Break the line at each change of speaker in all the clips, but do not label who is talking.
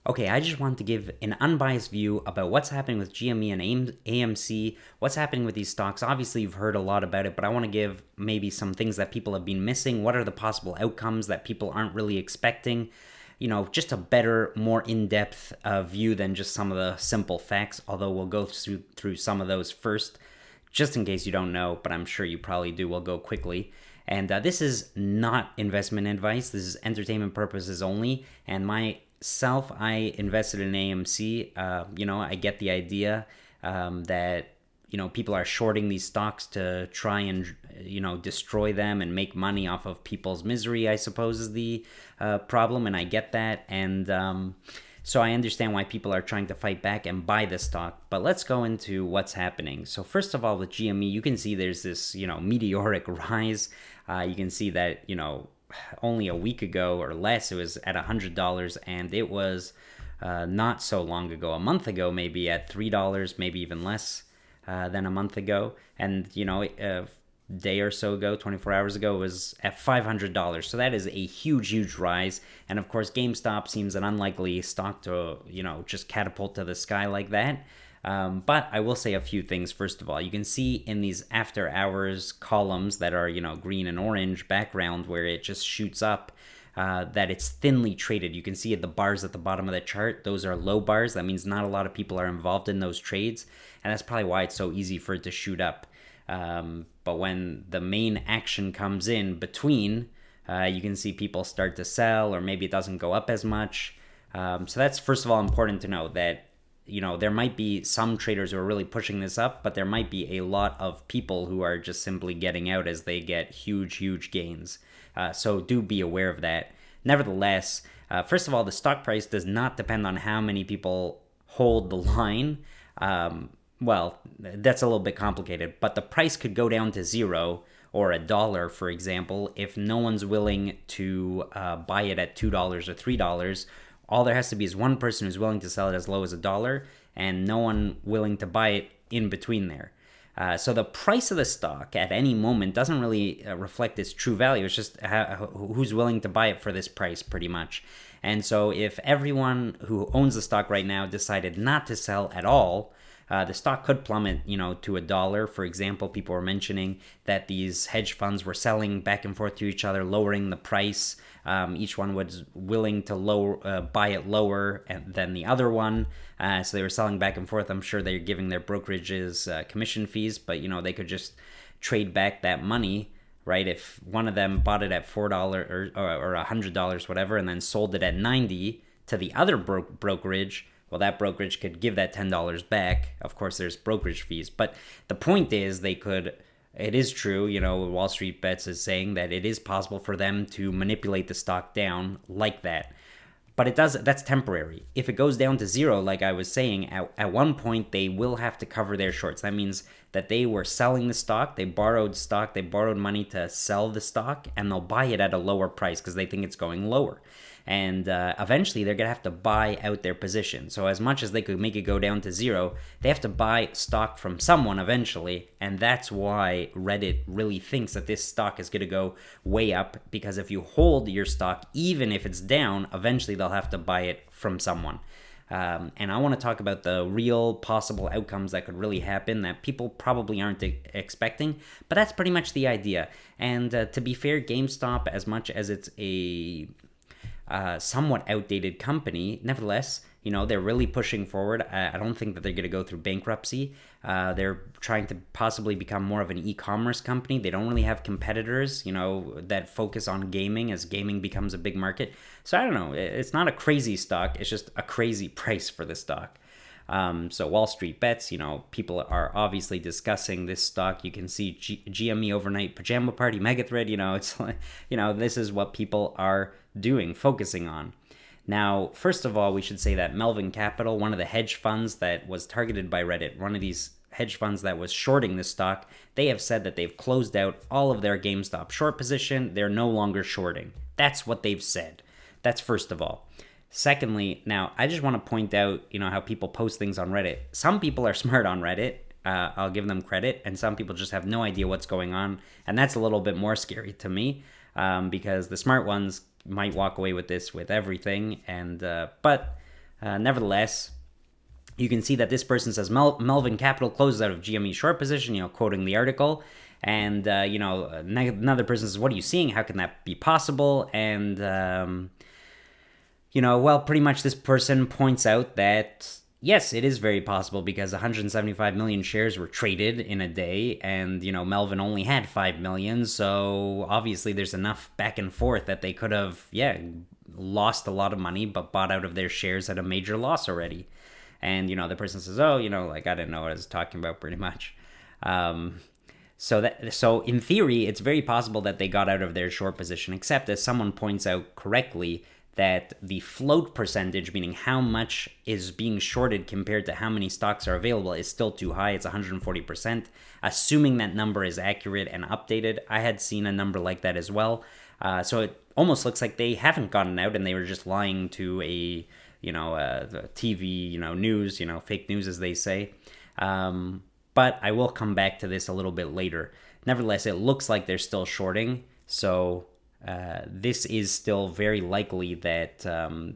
Okay, I just want to give an unbiased view about what's happening with GME and AMC, what's happening with these stocks. Obviously, you've heard a lot about it, but I want to give maybe some things that people have been missing. What are the possible outcomes that people aren't really expecting? Just a better, more in-depth view than just some of the simple facts, although we'll go through some of those first, just in case you don't know, but I'm sure you probably do. We'll go quickly. And this is not investment advice. This is entertainment purposes only. And myself, I invested in AMC. I get the idea that people are shorting these stocks to try and destroy them and make money off of people's misery, I suppose, is the problem, and I get that. And so I understand why people are trying to fight back and buy the stock. But let's go into what's happening. So first of all, with GME, you can see there's this meteoric rise. You can see that only a week ago or less it was at $100, and it was not so long ago, a month ago maybe, at $3, maybe even less than a month ago. And a day or so ago, 24 hours ago, it was at $500. So that is a huge rise. And of course, GameStop seems an unlikely stock to just catapult to the sky like that. But I will say a few things. First of all, you can see in these after hours columns that are green and orange background where it just shoots up, that it's thinly traded. You can see the bars at the bottom of the chart. Those are low bars. That means not a lot of people are involved in those trades, and that's probably why it's so easy for it to shoot up. But when the main action comes in between, you can see people start to sell, or maybe it doesn't go up as much. So that's first of all important to know that there might be some traders who are really pushing this up, but there might be a lot of people who are just simply getting out as they get huge gains. So do be aware of that. Nevertheless, first of all, the stock price does not depend on how many people hold the line. Well, that's a little bit complicated, but the price could go down to $0 or $1, for example, if no one's willing to buy it at $2 or $3. All there has to be is one person who's willing to sell it as low as $1 and no one willing to buy it in between there. So the price of the stock at any moment doesn't really reflect its true value. It's just who's willing to buy it for this price, pretty much. And so if everyone who owns the stock right now decided not to sell at all, the stock could plummet, to $1. For example, people were mentioning that these hedge funds were selling back and forth to each other, lowering the price. Each one was willing to buy it lower than the other one. So they were selling back and forth. I'm sure they're giving their brokerages commission fees, but they could just trade back that money, right? If one of them bought it at $4 or $100, whatever, and then sold it at $90 to the other brokerage, well, that brokerage could give that $10 back. Of course, there's brokerage fees. But the point is it is true, Wall Street Bets is saying that it is possible for them to manipulate the stock down like that. But that's temporary. If it goes down to $0, like I was saying, at one point they will have to cover their shorts. That means that they were selling the stock, they borrowed money to sell the stock, and they'll buy it at a lower price because they think it's going lower. And eventually they're going to have to buy out their position. So as much as they could make it go down to $0, they have to buy stock from someone eventually. And that's why Reddit really thinks that this stock is going to go way up, because if you hold your stock, even if it's down, eventually they'll have to buy it from someone. And I want to talk about the real possible outcomes that could really happen that people probably aren't expecting, but that's pretty much the idea. And to be fair, GameStop, as much as it's a somewhat outdated company, nevertheless, they're really pushing forward. I don't think that they're going to go through bankruptcy. They're trying to possibly become more of an e-commerce company. They don't really have competitors, that focus on gaming, as gaming becomes a big market. So I don't know. It's not a crazy stock. It's just a crazy price for the stock. So Wall Street Bets, people are obviously discussing this stock. You can see GME overnight pajama party mega thread. It's like, this is what people are doing, focusing on. Now, first of all, we should say that Melvin Capital, one of the hedge funds that was targeted by Reddit, one of these hedge funds that was shorting this stock, they have said that they've closed out all of their GameStop short position. They're no longer shorting. That's what they've said. That's first of all. Secondly, now, I just want to point out, how people post things on Reddit. Some people are smart on Reddit. I'll give them credit. And some people just have no idea what's going on. And that's a little bit more scary to me, because the smart ones might walk away with this with everything. And but Nevertheless, you can see that this person says Melvin Capital closes out of GME short position, quoting the article. And, another person says, what are you seeing? How can that be possible? And, pretty much this person points out that, yes, it is very possible because 175 million shares were traded in a day, and, Melvin only had 5 million. So obviously there's enough back and forth that they could have, lost a lot of money, but bought out of their shares at a major loss already. And, the person says, I didn't know what I was talking about pretty much. So in theory, it's very possible that they got out of their short position, except as someone points out correctly, that the float percentage, meaning how much is being shorted compared to how many stocks are available, is still too high. It's 140%. Assuming that number is accurate and updated, I had seen a number like that as well. So it almost looks like they haven't gotten out and they were just lying to a TV, news, fake news as they say. But I will come back to this a little bit later. Nevertheless, it looks like they're still shorting. So this is still very likely that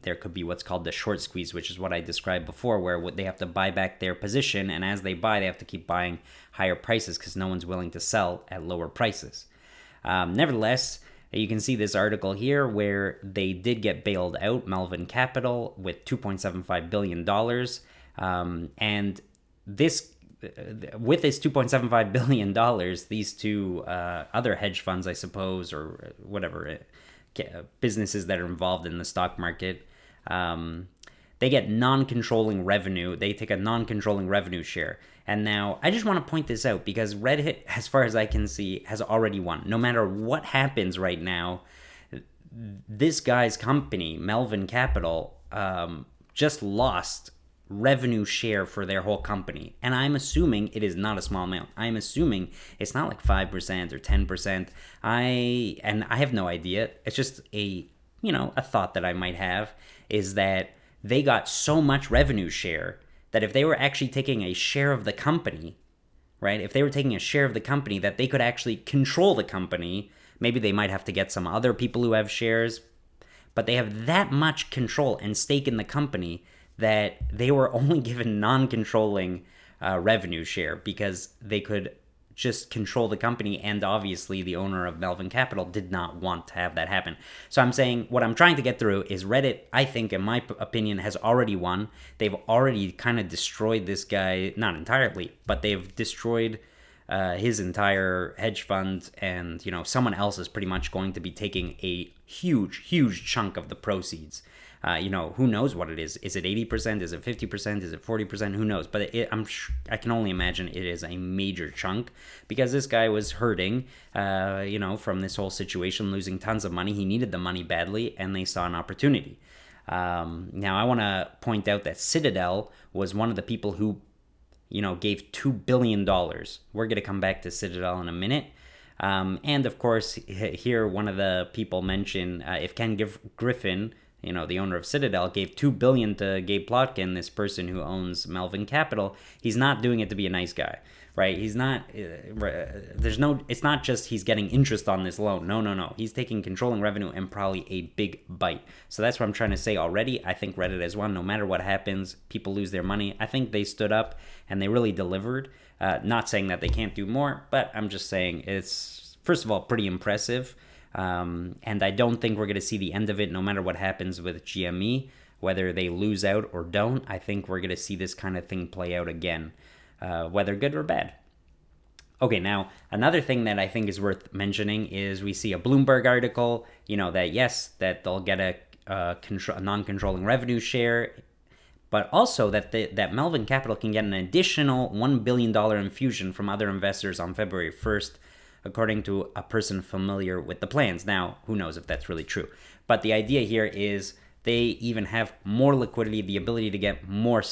there could be what's called the short squeeze, which is what I described before, where they have to buy back their position. And as they buy, they have to keep buying higher prices because no one's willing to sell at lower prices. Nevertheless, you can see this article here where they did get bailed out, Melvin Capital, with $2.75 billion. And this, with this $2.75 billion, these two other hedge funds, I suppose, or whatever, businesses that are involved in the stock market, they get non-controlling revenue. They take a non-controlling revenue share. And now, I just want to point this out because Reddit, as far as I can see, has already won. No matter what happens right now, this guy's company, Melvin Capital, just lost revenue share for their whole company. And I'm assuming it is not a small amount. I'm assuming it's not like 5% or 10%. I have no idea. It's just a thought that I might have, is that they got so much revenue share that if they were actually taking a share of the company, right? If they were taking a share of the company, that they could actually control the company. Maybe they might have to get some other people who have shares, but they have that much control and stake in the company that they were only given non-controlling revenue share because they could just control the company, and obviously the owner of Melvin Capital did not want to have that happen. So I'm saying what I'm trying to get through is Reddit, I think, in my opinion, has already won. They've already kind of destroyed this guy, not entirely, but they've destroyed his entire hedge fund, and someone else is pretty much going to be taking a huge chunk of the proceeds. Who knows what it is? Is it 80%? Is it 50%? Is it 40%? Who knows? But I can only imagine it is a major chunk because this guy was hurting, from this whole situation, losing tons of money. He needed the money badly, and they saw an opportunity. Now, I want to point out that Citadel was one of the people who, gave $2 billion. We're going to come back to Citadel in a minute. And of course, here, one of the people mentioned if Ken Griffin, the owner of Citadel, gave $2 billion to Gabe Plotkin, this person who owns Melvin Capital, he's not doing it to be a nice guy, right? He's not, it's not just he's getting interest on this loan. No. He's taking controlling revenue and probably a big bite. So that's what I'm trying to say already. I think Reddit has won. No matter what happens, people lose their money. I think they stood up and they really delivered. Not saying that they can't do more, but I'm just saying it's, first of all, pretty impressive. And I don't think we're going to see the end of it no matter what happens with GME, whether they lose out or don't. I think we're going to see this kind of thing play out again, whether good or bad. Okay, now, another thing that I think is worth mentioning is we see a Bloomberg article, that yes, that they'll get a non-controlling revenue share, but also that Melvin Capital can get an additional $1 billion infusion from other investors on February 1st, according to a person familiar with the plans. Now, who knows if that's really true. But the idea here is they even have more liquidity, the ability to get more,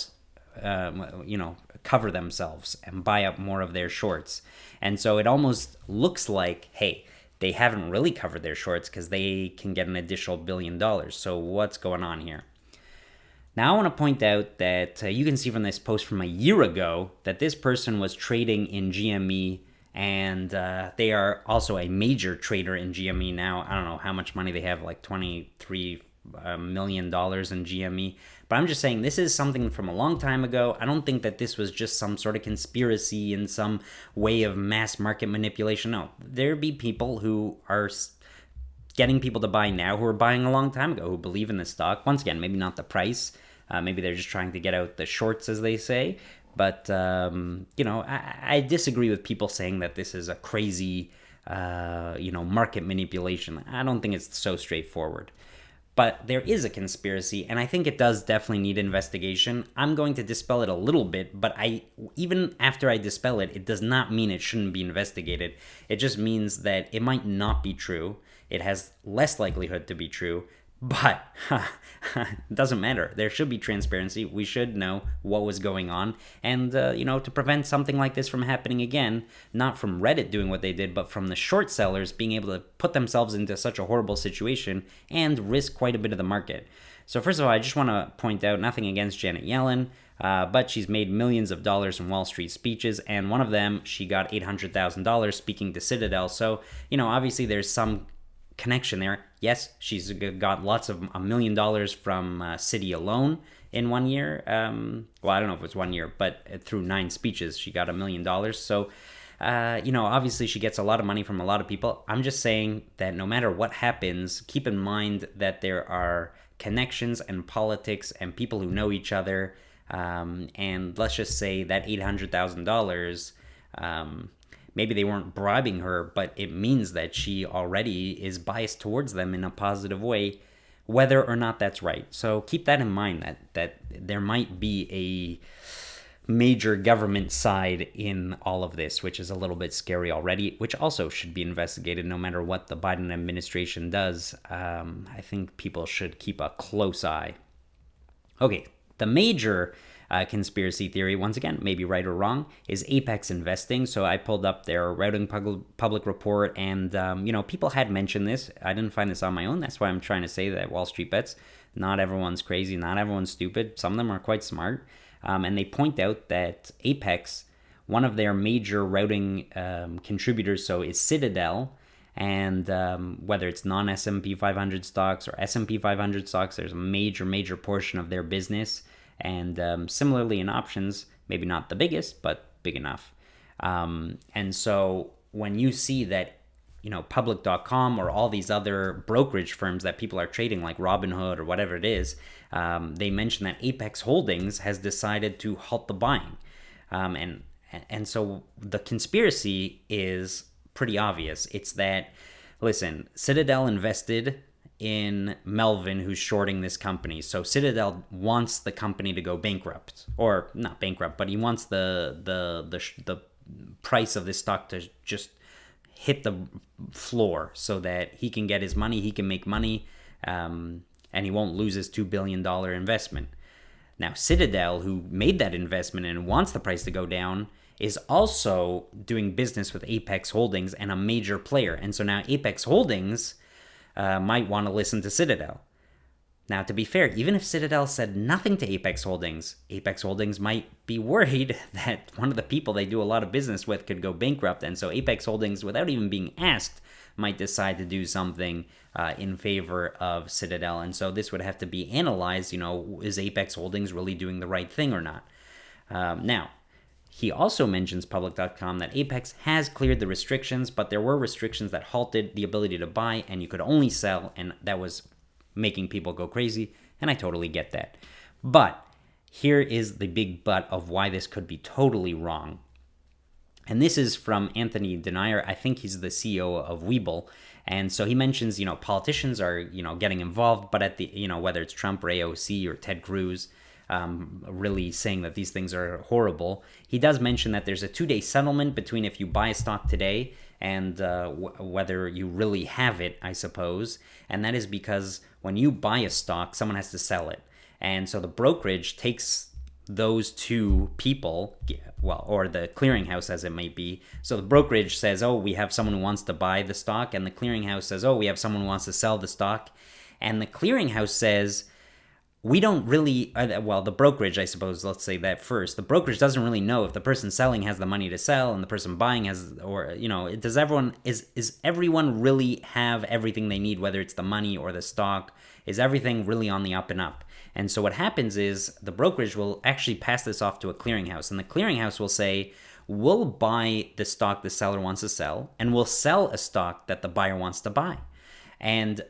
cover themselves and buy up more of their shorts. And so it almost looks like, hey, they haven't really covered their shorts because they can get an additional $1 billion. So what's going on here? Now, I want to point out that you can see from this post from a year ago that this person was trading in GME, and they are also a major trader in GME now. I don't know how much money they have, like 23 $1 million in GME. But I'm just saying this is something from a long time ago. I don't think that this was just some sort of conspiracy in some way of mass market manipulation. No, there be people who are getting people to buy now who are buying a long time ago, who believe in the stock. Once again, maybe not the price. Maybe they're just trying to get out the shorts, as they say. But, I disagree with people saying that this is a crazy, market manipulation. I don't think it's so straightforward. But there is a conspiracy, and I think it does definitely need investigation. I'm going to dispel it a little bit, but even after I dispel it, it does not mean it shouldn't be investigated. It just means that it might not be true. It has less likelihood to be true, but it doesn't matter. There should be transparency. We should know what was going on. And, to prevent something like this from happening again, not from Reddit doing what they did, but from the short sellers being able to put themselves into such a horrible situation and risk quite a bit of the market. So first of all, I just want to point out nothing against Janet Yellen, but she's made millions of dollars in Wall Street speeches, and one of them, she got $800,000 speaking to Citadel. So, obviously there's some connection there. Yes, she's got lots of $1 million from Citi alone in 1 year. Well, I don't know if it's 1 year, but through 9 speeches, she got $1 million. So, obviously she gets a lot of money from a lot of people. I'm just saying that no matter what happens, keep in mind that there are connections and politics and people who know each other. And let's just say that $800,000, maybe they weren't bribing her, but it means that she already is biased towards them in a positive way, whether or not that's right. So keep that in mind, that there might be a major government side in all of this, which is a little bit scary already, which also should be investigated no matter what the Biden administration does. I think people should keep a close eye. Okay, the major conspiracy theory, once again, maybe right or wrong, is Apex investing. So I pulled up their routing public report, and people had mentioned this. I didn't find this on my own. That's why I'm trying to say that Wall Street Bets, not everyone's crazy, not everyone's stupid. Some of them are quite smart, and they point out that Apex, one of their major routing contributors, so is Citadel. And whether it's non-S&P 500 stocks or S&P 500 stocks, there's a major portion of their business. And similarly in options, maybe not the biggest, but big enough. And so when you see that, public.com or all these other brokerage firms that people are trading, like Robinhood or whatever it is, they mention that Apex Holdings has decided to halt the buying. And so the conspiracy is pretty obvious. It's that, listen, Citadel invested in Melvin, who's shorting this company. So Citadel wants the company to go bankrupt, or not bankrupt, but he wants the price of this stock to just hit the floor so that he can get his money, he can make money, and he won't lose his $2 billion investment. Now, Citadel, who made that investment and wants the price to go down, is also doing business with Apex Holdings and a major player. And so now Apex Holdings might want to listen to Citadel. Now, to be fair, even if Citadel said nothing to Apex Holdings might be worried that one of the people they do a lot of business with could go bankrupt. And so Apex Holdings, without even being asked, might decide to do something in favor of Citadel. And so this would have to be analyzed, is Apex Holdings really doing the right thing or not? Now, he also mentions public.com that Apex has cleared the restrictions, but there were restrictions that halted the ability to buy, and you could only sell, and that was making people go crazy, and I totally get that. But here is the big but of why this could be totally wrong. And this is from Anthony Denier. I think he's the CEO of Webull. And so he mentions, politicians are, getting involved, but at the, whether it's Trump or AOC or Ted Cruz, really saying that these things are horrible. He does mention that there's a 2-day settlement between if you buy a stock today and whether you really have it, I suppose. And that is because when you buy a stock, someone has to sell it. And so the brokerage takes those two people, or the clearinghouse as it might be. So the brokerage says, oh, we have someone who wants to buy the stock. And the clearinghouse says, oh, we have someone who wants to sell the stock. And the clearinghouse says, we don't really, the brokerage, I suppose, let's say that first. The brokerage doesn't really know if the person selling has the money to sell and the person buying has, or, does everyone, is everyone really have everything they need, whether it's the money or the stock? Is everything really on the up and up? And so what happens is the brokerage will actually pass this off to a clearinghouse, and the clearinghouse will say, we'll buy the stock the seller wants to sell, and we'll sell a stock that the buyer wants to buy. And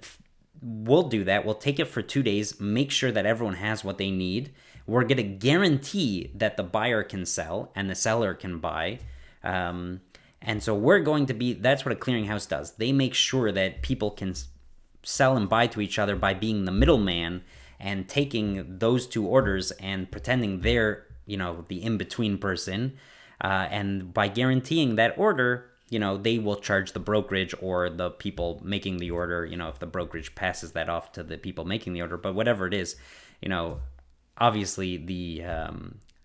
we'll do that. We'll take it for 2 days, make sure that everyone has what they need. We're going to guarantee that the buyer can sell and the seller can buy. And so we're going to be, that's what a clearinghouse does. They make sure that people can sell and buy to each other by being the middleman and taking those two orders and pretending they're, the in-between person. And by guaranteeing that order, they will charge the brokerage or the people making the order, if the brokerage passes that off to the people making the order. But whatever it is, obviously the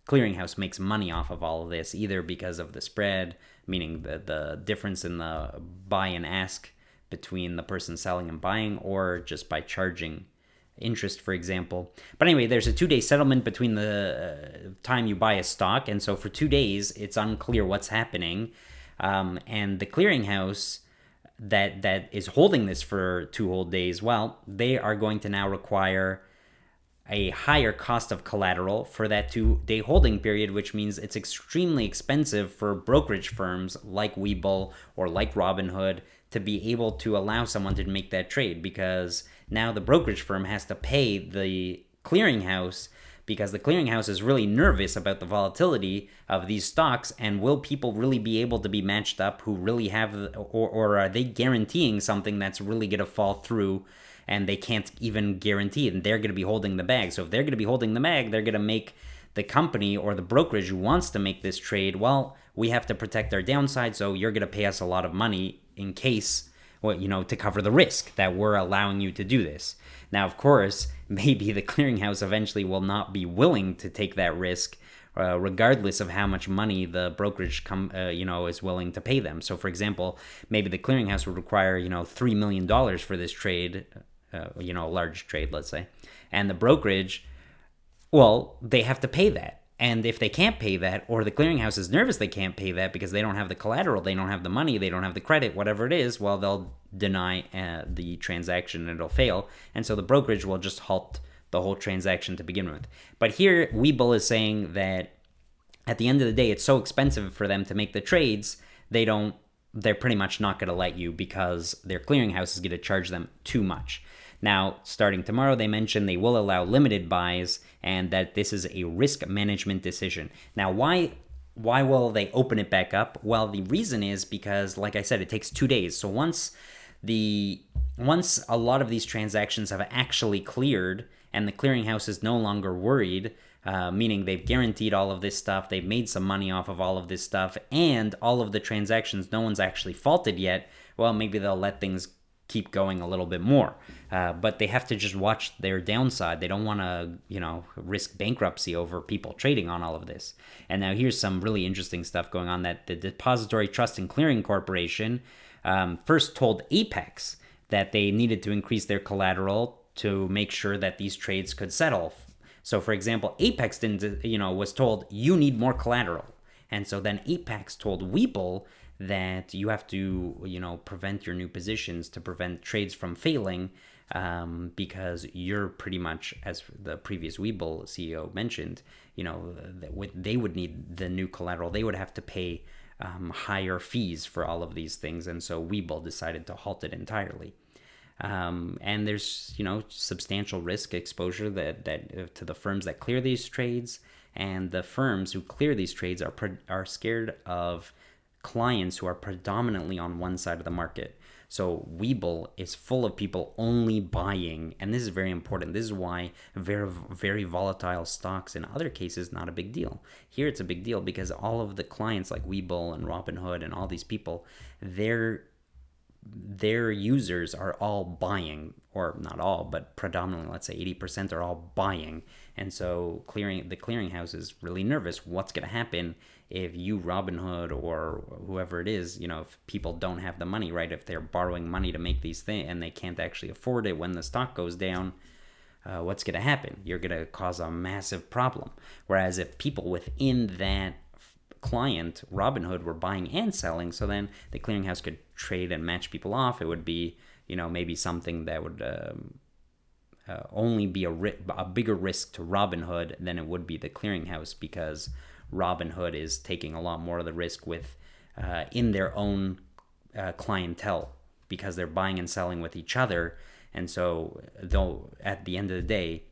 clearinghouse makes money off of all of this, either because of the spread, meaning the difference in the buy and ask between the person selling and buying, or just by charging interest, for example. But anyway, there's a 2-day settlement between the time you buy a stock, and so for 2 days, it's unclear what's happening. And the clearinghouse that is holding this for 2 whole days, well, they are going to now require a higher cost of collateral for that 2-day holding period, which means it's extremely expensive for brokerage firms like Webull or like Robinhood to be able to allow someone to make that trade, because now the brokerage firm has to pay the clearinghouse, because the clearinghouse is really nervous about the volatility of these stocks, and will people really be able to be matched up who really have, or are they guaranteeing something that's really going to fall through and they can't even guarantee it, and they're going to be holding the bag. So if they're going to be holding the bag, they're going to make the company or the brokerage who wants to make this trade, well, we have to protect our downside, so you're going to pay us a lot of money in case, to cover the risk that we're allowing you to do this. Now, of course, maybe the clearinghouse eventually will not be willing to take that risk, regardless of how much money the brokerage is willing to pay them. So, for example, maybe the clearinghouse would require, $3 million for this trade, a large trade, let's say, and the brokerage, well, they have to pay that. And if they can't pay that, or the clearinghouse is nervous they can't pay that because they don't have the collateral, they don't have the money, they don't have the credit, whatever it is, well, they'll deny the transaction and it'll fail. And so the brokerage will just halt the whole transaction to begin with. But here, Webull is saying that at the end of the day, it's so expensive for them to make the trades, they're pretty much not going to let you, because their clearinghouse is going to charge them too much. Now, starting tomorrow, they mentioned they will allow limited buys and that this is a risk management decision. Now, why will they open it back up? Well, the reason is because, like I said, it takes 2 days. So once a lot of these transactions have actually cleared and the clearinghouse is no longer worried, meaning they've guaranteed all of this stuff, they've made some money off of all of this stuff, and all of the transactions, no one's actually faulted yet, well, maybe they'll let things keep going a little bit more. But they have to just watch their downside. They don't want to, risk bankruptcy over people trading on all of this. And now here's some really interesting stuff going on, that the Depository Trust and Clearing Corporation first told Apex that they needed to increase their collateral to make sure that these trades could settle. So, for example, Apex was told, you need more collateral. And so then Apex told Webull that you have to, prevent your new positions to prevent trades from failing, because you're pretty much, as the previous Webull CEO mentioned, they would need the new collateral. They would have to pay higher fees for all of these things, and so Webull decided to halt it entirely. And there's, substantial risk exposure that to the firms that clear these trades, and the firms who clear these trades are scared of clients who are predominantly on one side of the market. So Webull is full of people only buying, and this is very important. This is why very, very volatile stocks in other cases not a big deal. Here it's a big deal because all of the clients like Webull and Robinhood and all these people, their users are all buying, or not all, but predominantly, let's say 80% are all buying. And so the clearinghouse is really nervous. What's going to happen if you, Robinhood, or whoever it is, if people don't have the money, right? If they're borrowing money to make these things and they can't actually afford it when the stock goes down, what's going to happen? You're going to cause a massive problem. Whereas if people within that client, Robinhood, were buying and selling, so then the clearinghouse could trade and match people off. It would be, maybe something that would only be a bigger risk to Robinhood than it would be the clearinghouse, because Robinhood is taking a lot more of the risk with in their own clientele, because they're buying and selling with each other. And so, though at the end of the day,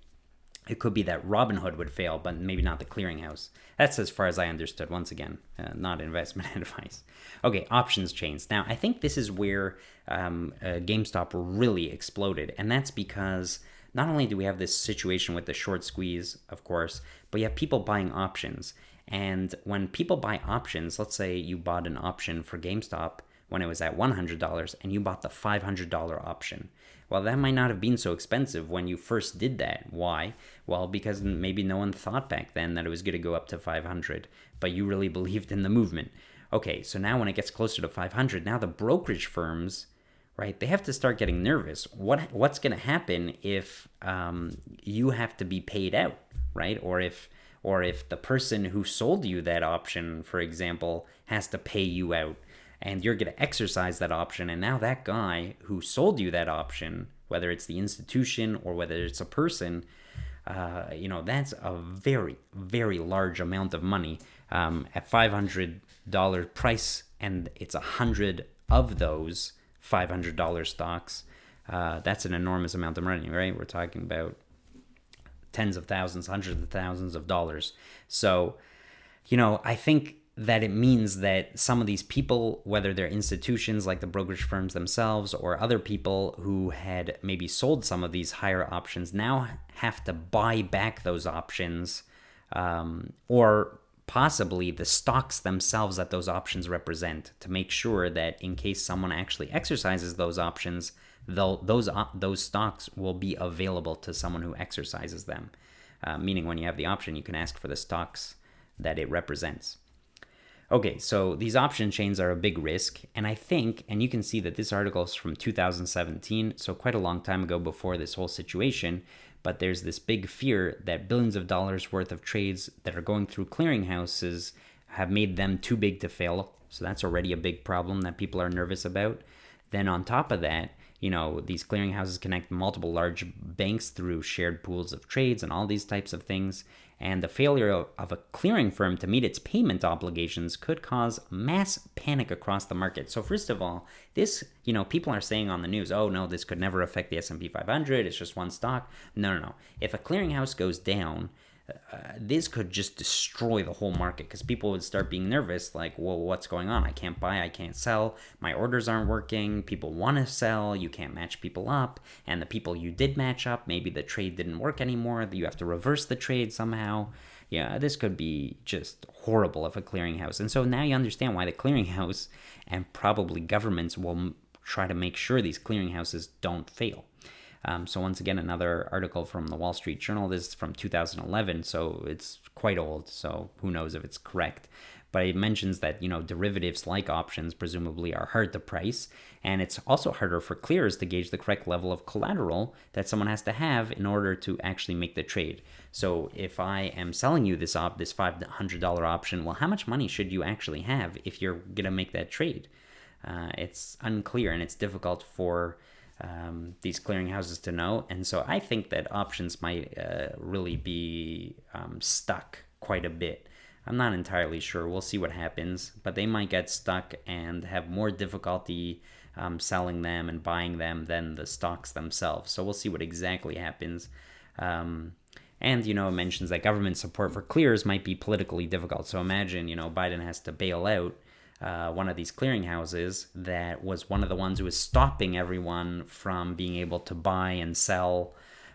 it could be that Robinhood would fail, but maybe not the clearinghouse. That's as far as I understood. Once again, not investment advice. Okay, options chains. Now, I think this is where GameStop really exploded, and that's because not only do we have this situation with the short squeeze, of course, but you have people buying options. And when people buy options, let's say you bought an option for GameStop when it was at $100 and you bought the $500 option. Well, that might not have been so expensive when you first did that. Why? Well, because maybe no one thought back then that it was going to go up to 500, but you really believed in the movement. Okay, so now when it gets closer to 500, now the brokerage firms, right, they have to start getting nervous. What's going to happen if you have to be paid out, right? Or if the person who sold you that option, for example, has to pay you out, and you're going to exercise that option, and now that guy who sold you that option, whether it's the institution or whether it's a person, that's a very, very large amount of money at $500 price, and it's 100 of those $500 stocks. That's an enormous amount of money, right? We're talking about tens of thousands, hundreds of thousands of dollars. So, I think that it means that some of these people, whether they're institutions like the brokerage firms themselves or other people who had maybe sold some of these higher options, now have to buy back those options, or possibly the stocks themselves that those options represent, to make sure that in case someone actually exercises those options, those stocks will be available to someone who exercises them. Meaning when you have the option, you can ask for the stocks that it represents. Okay, so these option chains are a big risk, and I think, and you can see that this article is from 2017, so quite a long time ago before this whole situation, but there's this big fear that billions of dollars worth of trades that are going through clearinghouses have made them too big to fail. So that's already a big problem that people are nervous about. Then on top of that, these clearinghouses connect multiple large banks through shared pools of trades and all these types of things. And the failure of a clearing firm to meet its payment obligations could cause mass panic across the market. So first of all, this, people are saying on the news, oh no, this could never affect the S&P 500. It's just one stock. No. If a clearinghouse goes down, this could just destroy the whole market, because people would start being nervous, like, well, what's going on? I can't buy, I can't sell, my orders aren't working, people want to sell, you can't match people up, and the people you did match up, maybe the trade didn't work anymore, you have to reverse the trade somehow. Yeah, this could be just horrible if a clearinghouse. And so now you understand why the clearinghouse and probably governments will try to make sure these clearinghouses don't fail. So once again, another article from the Wall Street Journal. This is from 2011, so it's quite old, so who knows if it's correct. But it mentions that, derivatives like options presumably are hard to price, and it's also harder for clearers to gauge the correct level of collateral that someone has to have in order to actually make the trade. So if I am selling you this $500 option, well, how much money should you actually have if you're going to make that trade? It's unclear, and it's difficult for these clearinghouses to know. And so I think that options might really be stuck quite a bit. I'm not entirely sure. We'll see what happens, but they might get stuck and have more difficulty selling them and buying them than the stocks themselves. So we'll see what exactly happens. And, it mentions that government support for clearers might be politically difficult. So imagine, Biden has to bail out one of these clearinghouses that was one of the ones who was stopping everyone from being able to buy and sell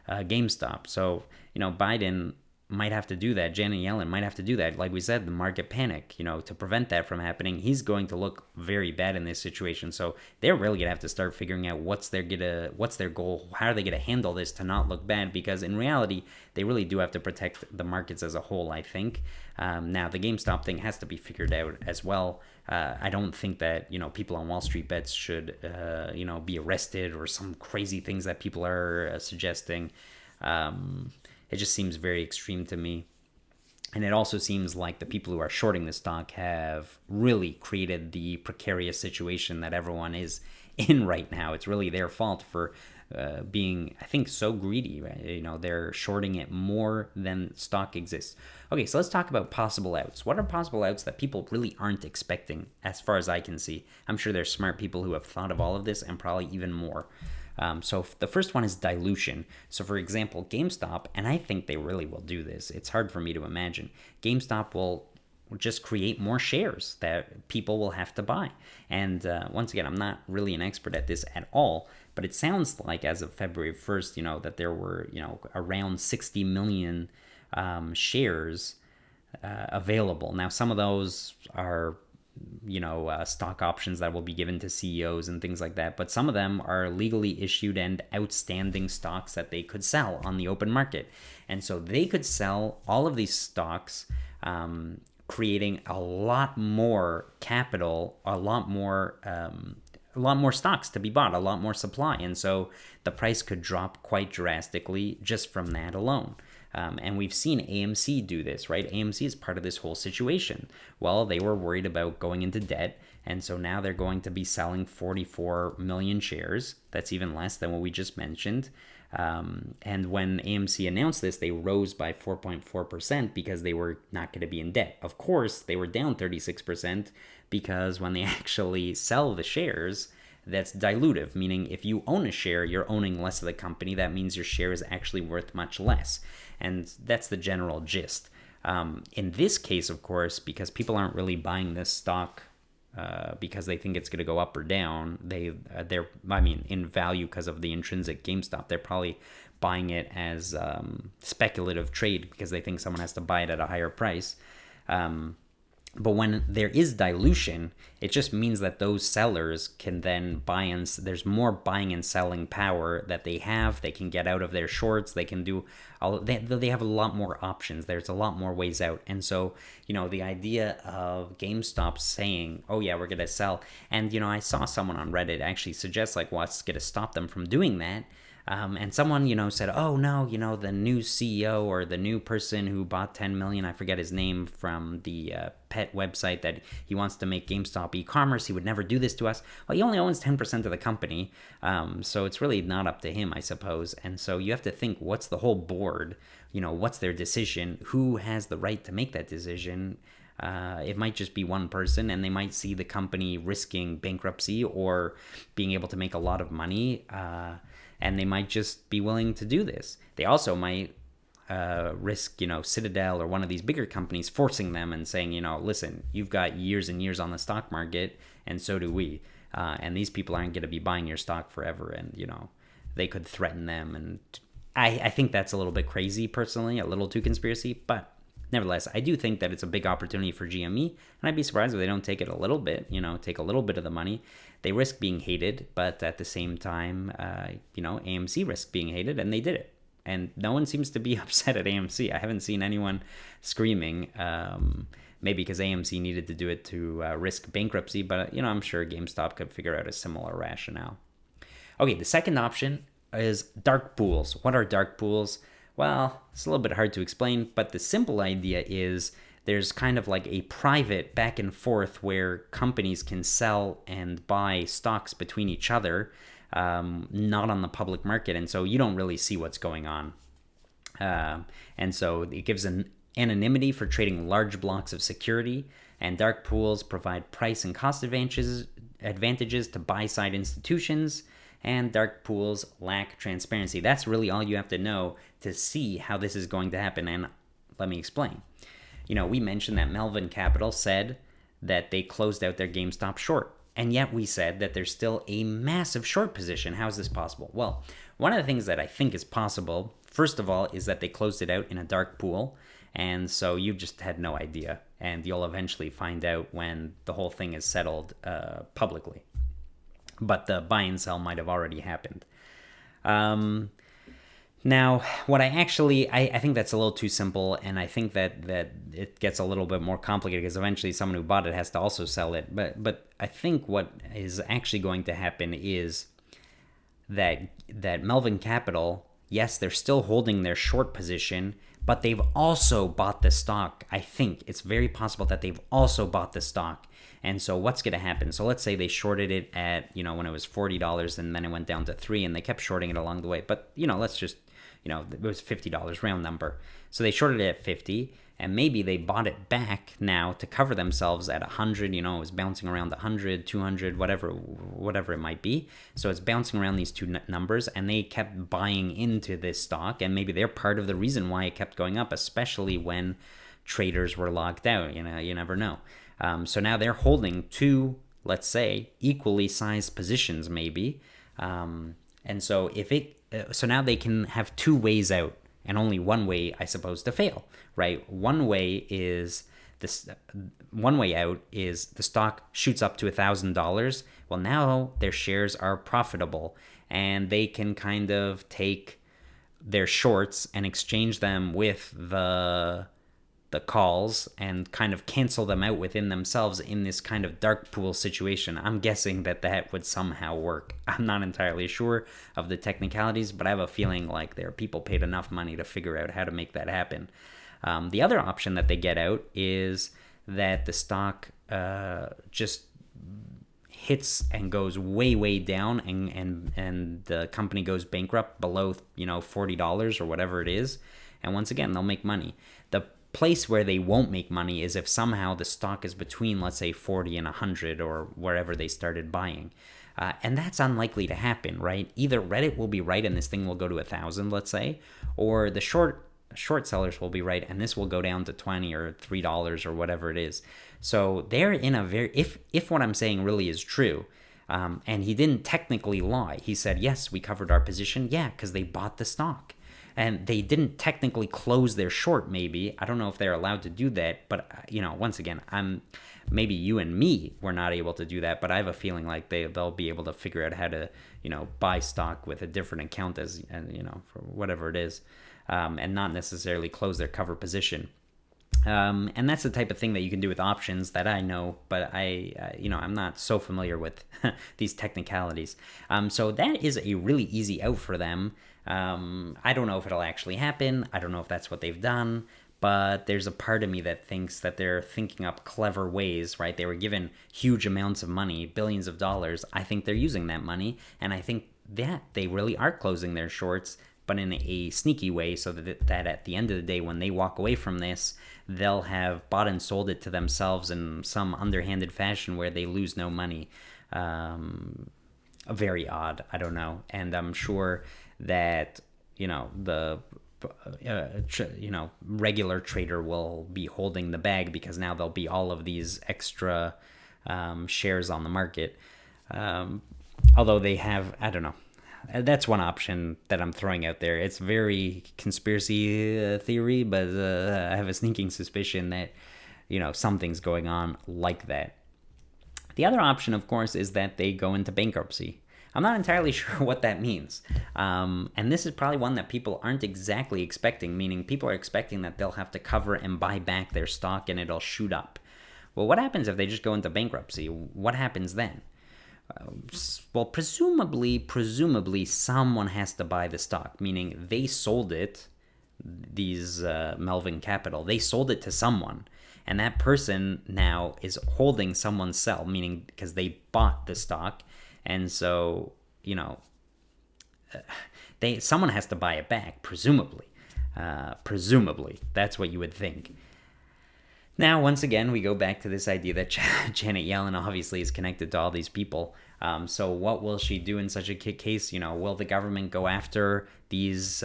GameStop. So, Biden might have to do that. Janet Yellen might have to do that. Like we said, the market panic, to prevent that from happening. He's going to look very bad in this situation. So they're really going to have to start figuring out what's their goal, how are they going to handle this to not look bad, because in reality, they really do have to protect the markets as a whole, I think. Now, the GameStop thing has to be figured out as well. I don't think that, people on Wall Street bets should, be arrested or some crazy things that people are suggesting. It just seems very extreme to me. And it also seems like the people who are shorting the stock have really created the precarious situation that everyone is in right now. It's really their fault for being, I think, so greedy. Right? They're shorting it more than stock exists. Okay, so let's talk about possible outs. What are possible outs that people really aren't expecting, as far as I can see? I'm sure there's smart people who have thought of all of this and probably even more. So the first one is dilution. So for example, GameStop, and I think they really will do this. It's hard for me to imagine. GameStop will just create more shares that people will have to buy. And once again, I'm not really an expert at this at all, but it sounds like as of February 1st, that there were, around 60 million shares available. Now, some of those are stock options that will be given to CEOs and things like that. But some of them are legally issued and outstanding stocks that they could sell on the open market. And so they could sell all of these stocks, creating a lot more capital, a lot more stocks to be bought, a lot more supply. And so the price could drop quite drastically just from that alone. And we've seen AMC do this, right? AMC is part of this whole situation. Well, they were worried about going into debt, and so now they're going to be selling 44 million shares. That's even less than what we just mentioned. And when AMC announced this, they rose by 4.4% because they were not going to be in debt. Of course, they were down 36% because when they actually sell the shares, that's dilutive, meaning if you own a share, you're owning less of the company. That means your share is actually worth much less. And that's the general gist. In this case, of course, because people aren't really buying this stock because they think it's going to go up or down, they're in value because of the intrinsic GameStop. They're probably buying it as speculative trade because they think someone has to buy it at a higher price. But when there is dilution, it just means that those sellers can then buy and there's more buying and selling power that they have. They can get out of their shorts. They can do they have a lot more options. There's a lot more ways out. And so, the idea of GameStop saying, oh yeah, we're going to sell. And, I saw someone on Reddit actually suggest what's going to stop them from doing that. And someone, said, oh no, the new CEO or the new person who bought 10 million, I forget his name, from the pet website, that he wants to make GameStop e-commerce. He would never do this to us. Well, he only owns 10% of the company. So it's really not up to him, I suppose. And so you have to think, what's the whole board? What's their decision? Who has the right to make that decision? It might just be one person, and they might see the company risking bankruptcy or being able to make a lot of money, and they might just be willing to do this. They also might risk, Citadel or one of these bigger companies forcing them and saying, listen, you've got years and years on the stock market, and so do we. And these people aren't going to be buying your stock forever, and, they could threaten them. And I think that's a little bit crazy, personally, a little too conspiracy, but nevertheless, I do think that it's a big opportunity for GME, and I'd be surprised if they don't take it a little bit, take a little bit of the money. They risk being hated, but at the same time, AMC risked being hated, and they did it. And no one seems to be upset at AMC. I haven't seen anyone screaming, maybe because AMC needed to do it to risk bankruptcy, but, I'm sure GameStop could figure out a similar rationale. Okay, the second option is dark pools. What are dark pools? Well, it's a little bit hard to explain, but the simple idea is there's kind of like a private back and forth where companies can sell and buy stocks between each other, not on the public market. And so you don't really see what's going on. And so it gives an anonymity for trading large blocks of security, and dark pools provide price and cost advantages to buy-side institutions, and dark pools lack transparency. That's really all you have to know to see how this is going to happen. And let me explain. We mentioned that Melvin Capital said that they closed out their GameStop short, and yet we said that there's still a massive short position. How is this possible? Well, one of the things that I think is possible, first of all, is that they closed it out in a dark pool, and so you just had no idea, and you'll eventually find out when the whole thing is settled publicly. But the buy and sell might have already happened. Now, what I think that's a little too simple, and I think that it gets a little bit more complicated because eventually someone who bought it has to also sell it. But I think what is actually going to happen is that Melvin Capital yes, they're still holding their short position, but they've also bought the stock. I think it's very possible that they've also bought the stock. And so what's going to happen? So let's say they shorted it at, when it was $40 and then it went down to $3 and they kept shorting it along the way. But, let's just, it was $50 round number. So they shorted it at 50 and maybe they bought it back now to cover themselves at 100, it was bouncing around 100, 200, whatever it might be. So it's bouncing around these two numbers and they kept buying into this stock, and maybe they're part of the reason why it kept going up, especially when traders were locked out. You never know. So now they're holding two, let's say, equally sized positions maybe. And so so now they can have two ways out, and only one way, I suppose, to fail, right? One way out is the stock shoots up to $1,000. Well, now their shares are profitable and they can kind of take their shorts and exchange them with the calls and kind of cancel them out within themselves in this kind of dark pool situation. I'm guessing that would somehow work. I'm not entirely sure of the technicalities, but I have a feeling like there are people paid enough money to figure out how to make that happen. The other option that they get out is that the stock just hits and goes way, way down, and the company goes bankrupt below $40 or whatever it is. And once again, they'll make money. The place where they won't make money is if somehow the stock is between, let's say, 40 and 100 or wherever they started buying. And that's unlikely to happen, right? Either Reddit will be right and this thing will go to 1,000, let's say, or the short sellers will be right and this will go down to 20 or $3 or whatever it is. So they're in a very, if what I'm saying really is true, and he didn't technically lie, he said, yes, we covered our position. Yeah, because they bought the stock. And they didn't technically close their short, maybe. I don't know if they're allowed to do that. But, once again, maybe you and me were not able to do that. But I have a feeling like they'll be able to figure out how to, buy stock with a different account as for whatever it is. And not necessarily close their cover position. And that's the type of thing that you can do with options that I know, but I'm not so familiar with these technicalities. So that is a really easy out for them. I don't know if it'll actually happen. I don't know if that's what they've done, but there's a part of me that thinks that they're thinking up clever ways, right? They were given huge amounts of money, billions of dollars. I think they're using that money, and I think that they really are closing their shorts, but in a sneaky way, so that at the end of the day, when they walk away from this, they'll have bought and sold it to themselves in some underhanded fashion where they lose no money. Very odd, I don't know. And I'm sure that, the regular trader will be holding the bag because now there'll be all of these extra shares on the market. Although they have, I don't know. That's one option that I'm throwing out there. It's very conspiracy theory, but I have a sneaking suspicion that, something's going on like that. The other option, of course, is that they go into bankruptcy. I'm not entirely sure what that means. And this is probably one that people aren't exactly expecting, meaning people are expecting that they'll have to cover and buy back their stock and it'll shoot up. Well, what happens if they just go into bankruptcy? What happens then? Well, presumably someone has to buy the stock, meaning they sold it, these Melvin Capital, they sold it to someone. And that person now is holding someone's sell, meaning because they bought the stock. And so, someone has to buy it back, presumably. Presumably, that's what you would think. Now, once again, we go back to this idea that Janet Yellen obviously is connected to all these people. So what will she do in such a case? Will the government go after these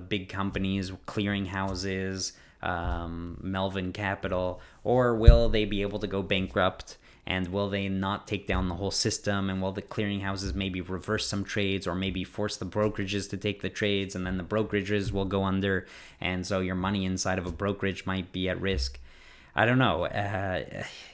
big companies, clearinghouses, Melvin Capital, or will they be able to go bankrupt? And will they not take down the whole system? And will the clearinghouses maybe reverse some trades or maybe force the brokerages to take the trades, and then the brokerages will go under, and so your money inside of a brokerage might be at risk? I don't know.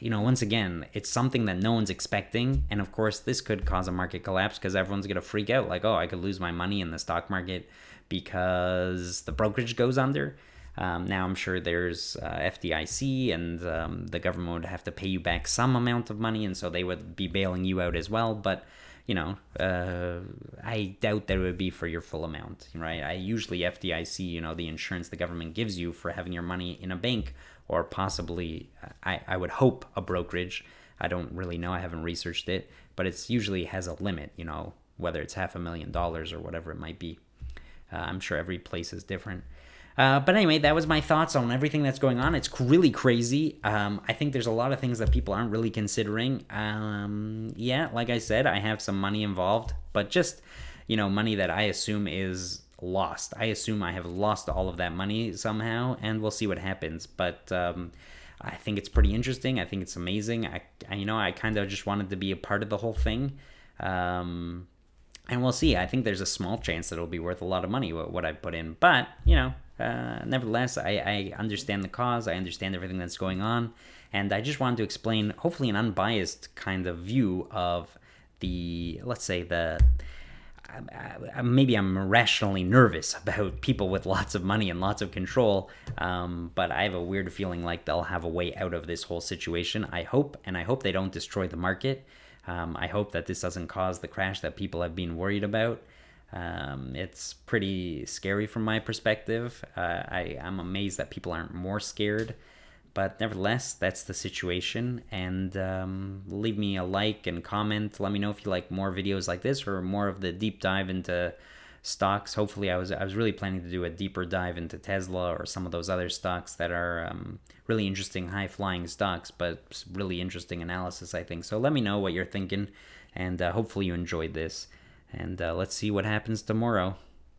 Once again, it's something that no one's expecting. And of course, this could cause a market collapse because everyone's going to freak out like, oh, I could lose my money in the stock market because the brokerage goes under. Now, I'm sure there's FDIC and the government would have to pay you back some amount of money. And so they would be bailing you out as well. But, I doubt that it would be for your full amount, right? I usually FDIC, the insurance the government gives you for having your money in a bank, or possibly, I would hope, a brokerage. I don't really know. I haven't researched it, but it's usually has a limit, whether it's $500,000 or whatever it might be. I'm sure every place is different. But anyway, that was my thoughts on everything that's going on. It's really crazy. I think there's a lot of things that people aren't really considering. Yeah, like I said, I have some money involved, but just, money that I assume is lost. I assume I have lost all of that money somehow, and we'll see what happens. But I think it's pretty interesting. I think it's amazing. I kind of just wanted to be a part of the whole thing. And we'll see. I think there's a small chance that it'll be worth a lot of money, what I put in. But, nevertheless, I understand the cause. I understand everything that's going on. And I just wanted to explain, hopefully, an unbiased kind of view of let's say, maybe I'm rationally nervous about people with lots of money and lots of control. But I have a weird feeling like they'll have a way out of this whole situation. I hope they don't destroy the market. I hope that this doesn't cause the crash that people have been worried about. It's pretty scary from my perspective. I'm amazed that people aren't more scared. But nevertheless, that's the situation. And leave me a like and comment. Let me know if you like more videos like this or more of the deep dive into stocks. Hopefully, I was really planning to do a deeper dive into Tesla or some of those other stocks that are really interesting, high-flying stocks, but really interesting analysis, I think. So let me know what you're thinking, and hopefully you enjoyed this. And let's see what happens tomorrow.